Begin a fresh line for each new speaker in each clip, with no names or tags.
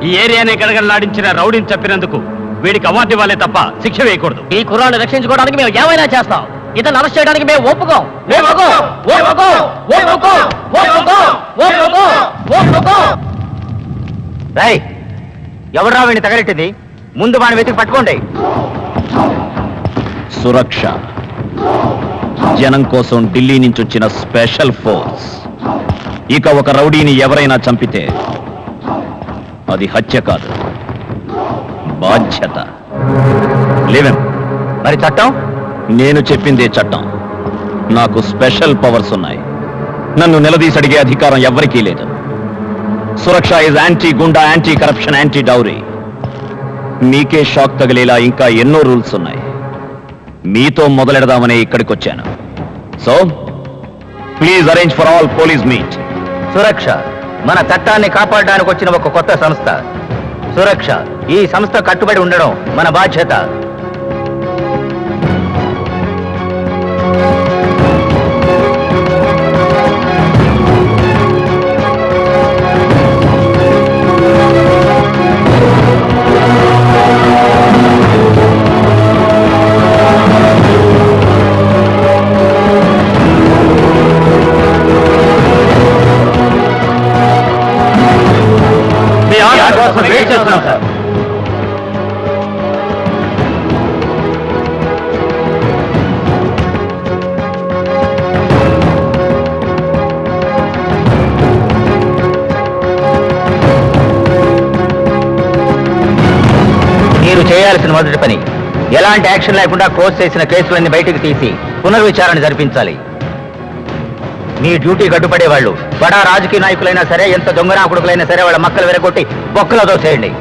ఈ ఏరియాని గడగడలాడించిన రౌడీని చెప్పినందుకు వీడికి అవార్డు ఇవ్వాలే తప్ప శిక్ష వేయకూడదు.
ఈ కుర్రాన్ని రక్షించుకోవడానికి మేము ఏమైనా చేస్తాం. ఇతను అరెస్ట్ చేయడానికి మేము ఒప్పుకోం.
రై, ఎవరు వీడిని తగలెట్టింది? ముందు వాడిని వెతికి పట్టుకోండి.
సురక్ష జనం కోసం ఢిల్లీ నుంచి వచ్చిన స్పెషల్ ఫోర్స్. ఇక ఒక రౌడీని ఎవరైనా చంపితే అది హత్య కాదు, బాధ్యత. లేవేం
మరి చట్టం?
నేను చెప్పిందే చట్టం. నాకు స్పెషల్ పవర్స్ ఉన్నాయి. నన్ను నిలదీసి అడిగే అధికారం ఎవ్వరికీ లేదు. Suraksha is anti goonda, anti corruption, anti dowry. మీకే షాక్ తగిలేలా ఇంకా ఎన్నో రూల్స్ ఉన్నాయి. మీతో మొదలెడదామని ఇక్కడికి వచ్చాను. So please arrange for all police meet.
Suraksha మన చట్టాన్ని కాపాడడానికి వచ్చిన ఒక కొత్త సంస్థ. సురక్ష ఈ సంస్థ కట్టుబడి ఉండడం మన బాధ్యత. మీరు చేయాల్సిన మొదటి పని ఎలాంటి యాక్షన్ లేకుండా క్లోజ్ చేసిన కేసులన్నీ బయటికి తీసి పునర్విచారణ జరిపించాలి. మీ డ్యూటీ గడ్డుపడే వాళ్ళు బడా రాజకీయ నాయకులైనా సరే, ఎంత దొంగనాకుడుకులైనా సరే, వాళ్ళ మక్కలు విరగొట్టి బొక్కలతో చేయండి.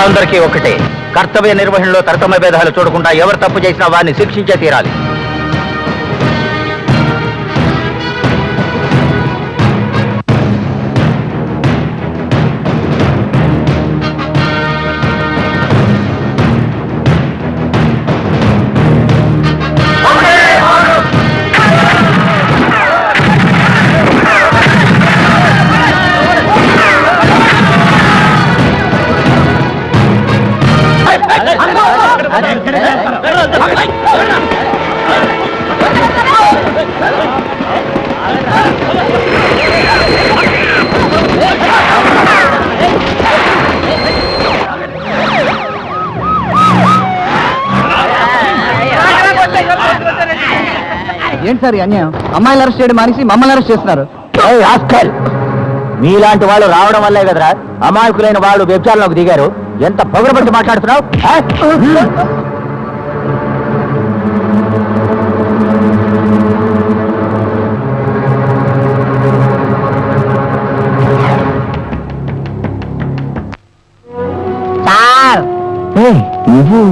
అందరికీ ఒకటే, కర్తవ్య నిర్వహణలో తరతమ భేదాలు చూడకుండా ఎవరు తప్పు చేసినా వారిని శిక్షించే తీరాలి.
ఏంటి సార్ అన్యాయం? అమ్మాయిలు అరెస్ట్ చేయడం మానేసి మమ్మల్ని అరెస్ట్ చేస్తున్నారు.
మీలాంటి వాళ్ళు రావడం వల్లే కదరా అమాయకులైన వాళ్ళు వ్యభిచారంలోకి దిగారు. ఎంత పొగరబట్టి మాట్లాడుతున్నావు?
సార్
నువ్వు?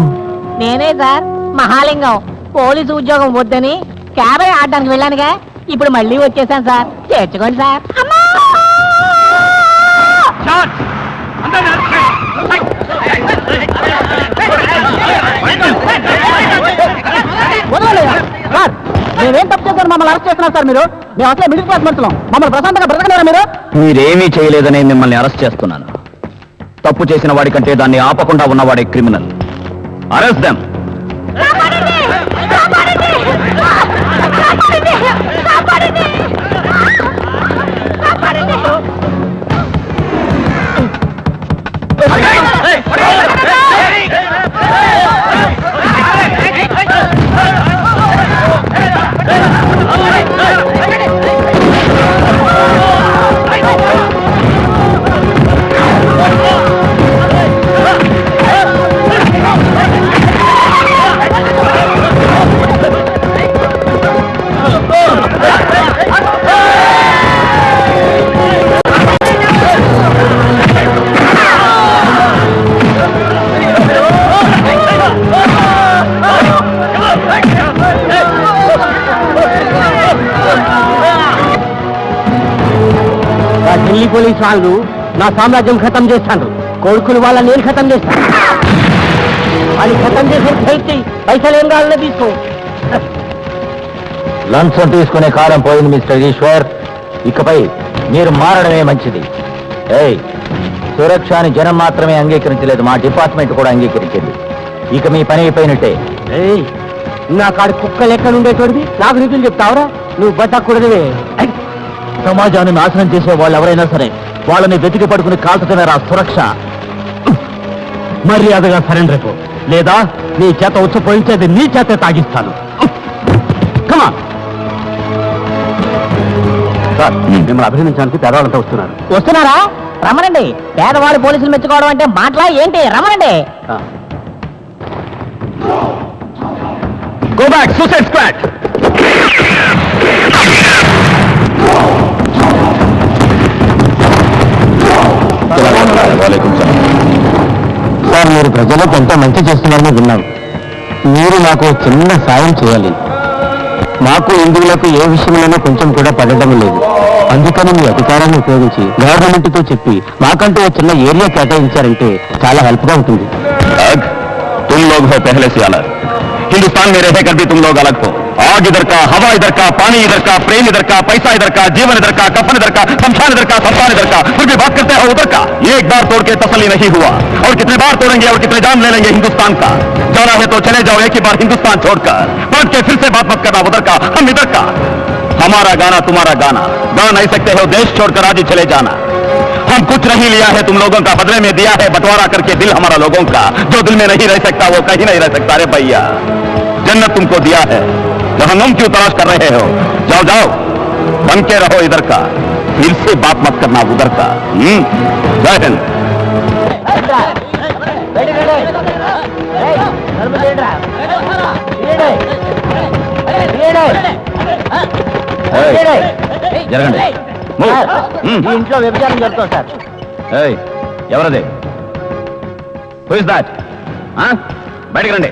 నేనే సార్, మహాలింగం. పోలీసు ఉద్యోగం వద్దని క్యాబే ఆడడానికి వెళ్ళానుగా, ఇప్పుడు మళ్ళీ వచ్చేసాను సార్. చేర్చుకోండి సార్.
సార్ మేమేం తప్పు చేశారు మమ్మల్ని అరెస్ట్ చేస్తున్నారు సార్ మీరు? మేము అసలే మిడిల్ క్లాస్ మనుషులం, మమ్మల్ని ప్రశాంతంగా బ్రతకలేరా మీరు?
మీరేమీ చేయలేదని మిమ్మల్ని అరెస్ట్ చేస్తున్నాను. తప్పు చేసిన వాడికంటే దాన్ని ఆపకుండా ఉన్నవాడే criminal. Arrest them.
Delhi police వాళ్ళు నా సామ్రాజ్యం ఖతం చేస్తాను. కొడుకులు వాళ్ళ నేను ఖతం చేస్తాను. అది ఖతం చేసే హెల్త్ పైసలు ఏం కావాలనే తీసుకో.
లంచం తీసుకునే కాలం పోయింది మిస్టర్ ఈశ్వర్. ఇకపై మీరు మారడమే మంచిది. ఏయ్, సురక్షని జనం మాత్రమే అంగీకరించలేదు, మా డిపార్ట్మెంట్ కూడా అంగీకరించింది. ఇక మీ పని అయిపోయినట్టే.
ఏయ్, నా కాడి కుక్కలు ఎక్కడ ఉండేటోడివి నాకు నిధులు చెప్తావురా? నువ్వు బట్టకూడదువే.
సమాజాన్ని నాశనం చేసే వాళ్ళు ఎవరైనా సరే వాళ్ళని వెతికి పడుకుని కాల్చుతున్నారా సురక్ష.
మర్యాదగా సరెండర్ అయిపో, లేదా నీ చేత ఉచ్చపోయించేది నీ చేతే తాగిస్తాను. కమా సార్, మిమ్మల్ని అభినందించడానికి పేదవాళ్ళంతా వస్తున్నారు.
వస్తున్నారా? రమ్మనండి. పేదవాళ్ళు పోలీసులు మెచ్చుకోవడం అంటే మాటలా ఏంటి? రమ్మనండి.
Go back, suicide squad.
Sir, మీరు ప్రజలకు ఎంతో మంచి చేస్తున్నారని విన్నాం. మీరు నాకు చిన్న సాయం చేయాలి. మాకు హిందువులకు ఏ విషయంలోనూ కొంచెం కూడా పడడం లేదు. అందుకని మీ అధికారాన్ని ఉపయోగించి గవర్నమెంట్తో చెప్పి మాకంటూ ఒక చిన్న ఏరియా కేటాయించారంటే చాలా హెల్ప్గా ఉంటుంది.
तुम लोग हो पहले से अलग, हिंदुस्तान में रहकर भी तुम लोग अलग हो. आग इधर का, हवा इधर का, पानी इधर का, प्रेम इधर का, पैसा इधर का, जीवन इधर का, कफन इधर का, शमशान इधर का, संतान इधर का, फिर भी बात करते हो उधर का. एक बार तोड़ के तसल्ली नहीं हुआ, और कितने बार तोड़ेंगे और कितने जान ले लेंगे हिंदुस्तान का. जाना है तो चले जाओ एक ही बार हिंदुस्तान छोड़कर. पलट के फिर से बात मत करना उधर का, हम इधर का. हमारा गाना तुम्हारा गाना, गा नहीं सकते हो देश छोड़कर आज ही चले जाना. हम कुछ नहीं लिया है तुम लोगों का, बदले में दिया है बंटवारा करके दिल हमारा लोगों का. जो दिल में नहीं रह सकता वो कहीं नहीं रह सकता. अरे भैया, जन्नत तुमको दिया है, जहन्नुम क्यों तलाश कर रहे हो? जाओ जाओ, बन के रहो इधर का, फिर से बात मत करना उधर का. जय हिंद. జరగండి.
ఈ ఇంట్లో వ్యభిచారం జరుగుతుంది సార్.
ఎవరది? Who is that? బయటికి రండి.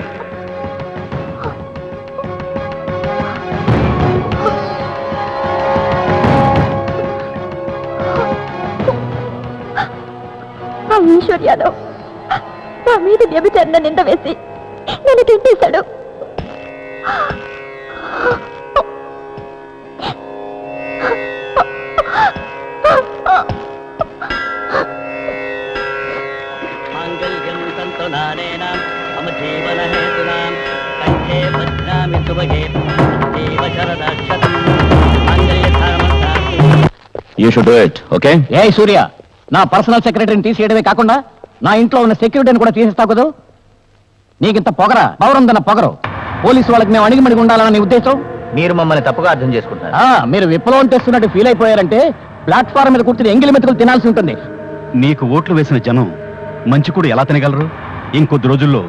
ఈశ్వర్ యాదవ్ నా మీద వ్యభిచారణ నింద వేసి నన్ను తింటేశాడు.
You should do it, okay?
ఏ సూర్య, నా పర్సనల్ సెక్రటరీని తీసేయడమే కాకుండా నా ఇంట్లో ఉన్న సెక్యూరిటీని కూడా తీసేస్తావు కదా? నీకింత పొగరా, పౌరందన్న పొగరు. పోలీసు వాళ్ళకి మేము అణిగిమణిగి ఉండాలన్న నీ ఉద్దేశం?
మీరు మమ్మల్ని తప్పుగా అర్థం చేసుకుంటారు.
మీరు విప్లవం తెస్తున్నట్టు ఫీల్ అయిపోయారంటే ప్లాట్ఫారం మీద కూర్చుని ఎంగిలి మెతుకులు తినాల్సి ఉంటుంది.
నీకు ఓట్లు వేసిన జనం మంచి కూడా ఎలా తినగలరు? ఇంకొద్ది రోజుల్లో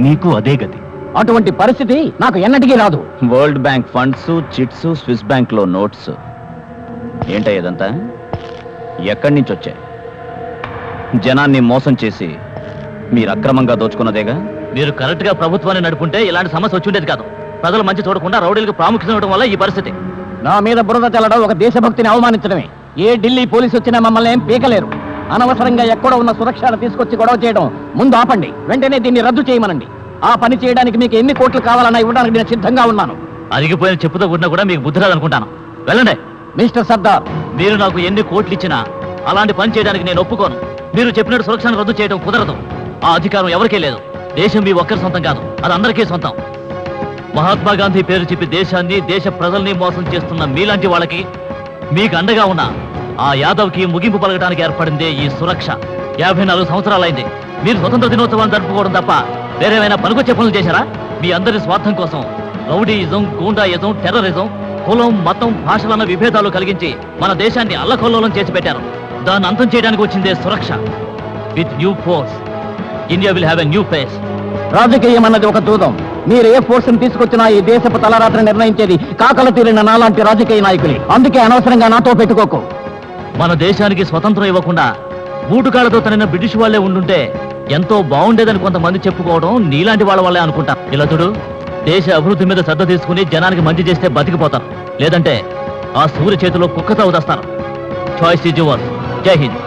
నీకు అదే గతి.
అటువంటి పరిస్థితి నాకు ఎన్నటికీ రాదు.
World bank funds, chits, Swiss bank లో నోట్స్ ఏంటో ఇదంతా? ఎక్కడి నుంచి వచ్చాయి? జనాన్ని మోసం చేసి మీరు అక్రమంగా దోచుకున్నదేగా.
మీరు కరెక్ట్ గా ప్రభుత్వాన్ని నడుపుంటే ఇలాంటి సమస్య వచ్చి ఉండేది కాదు. ప్రజలు మంచి చూడకుండా రౌడీలకు ప్రాముఖ్యత ఇవ్వడం వల్ల ఈ పరిస్థితి.
నా మీద బురద చల్లడం ఒక దేశభక్తిని అవమానించడమే. ఏ ఢిల్లీ పోలీసు వచ్చినా మమ్మల్ని ఏం పీకలేరు. అనవసరంగా ఎక్కడో ఉన్న సురక్షను తీసుకొచ్చి గొడవ చేయడం ముందు ఆపండి. వెంటనే దీన్ని రద్దు చేయమనండి. ఆ పని చేయడానికి మీకు ఎన్ని కోట్లు కావాలన్నా ఇవ్వడానికి నేను సిద్ధంగా ఉన్నాను.
అరిగిపోయిన చెప్పుతో ఉన్నా కూడా మీకు బుద్ధి రాదనుకుంటాను. వెళ్ళండి.
మిస్టర్ సర్దార్,
మీరు నాకు ఎన్ని కోట్లు ఇచ్చినా అలాంటి పని చేయడానికి నేను ఒప్పుకోను. మీరు చెప్పినట్టు సురక్షను రద్దు చేయడం కుదరదు. ఆ అధికారం ఎవరికీ లేదు. దేశం మీ ఒక్కరి సొంతం కాదు, అది అందరికీ సొంతం. మహాత్మా గాంధీ పేరు చెప్పి దేశాన్ని, దేశ ప్రజల్ని మోసం చేస్తున్న మీలాంటి వాళ్ళకి, మీకు అండగా ఉన్న ఆ యాదవ్కి ముగింపు పలకడానికి ఏర్పడిందే ఈ సురక్ష. 54 సంవత్సరాలైంది. మీరు స్వతంత్ర దినోత్సవాన్ని జరుపుకోవడం తప్ప వేరేమైనా పనికొచ్చే పనులు చేశారా? మీ అందరి స్వార్థం కోసం రౌడీయిజం, గూండాయిజం, టెర్రరిజం, కులం, మతం, భాషలన్న విభేదాలు కలిగించి మన దేశాన్ని అల్లకొల్లోలం చేసి పెట్టారు. దాన్ని అంతం చేయడానికి వచ్చిందే Suraksha. With new force India will have a new face.
రాజకీయం అన్నది ఒక దూదం. మీరు ఏ ఫోర్స్ ని తీసుకొచ్చినా ఈ దేశపు తలరాత్రి నిర్ణయించేది కాకలు తీరిన నాలాంటి రాజకీయ నాయకులే. అందుకే అనవసరంగా నాతో పెట్టుకోకు.
మన దేశానికి స్వతంత్రం ఇవ్వకుండా బూటుకాళ్లతో తనిన బ్రిటిష్ వాళ్లే ఉండుంటే ఎంతో బాగుండేదని కొంతమంది చెప్పుకోవడం నీలాంటి వాళ్ళ వల్లే అనుకుంటా. ఇలా చూడు, దేశ అభివృద్ధి మీద శ్రద్ధ తీసుకుని జనానికి మంచి చేస్తే బతికిపోతారు. లేదంటే ఆ సూర్య చేతిలో కుక్కతో వదిలేస్తారు. Choice is yours. జై హింద్.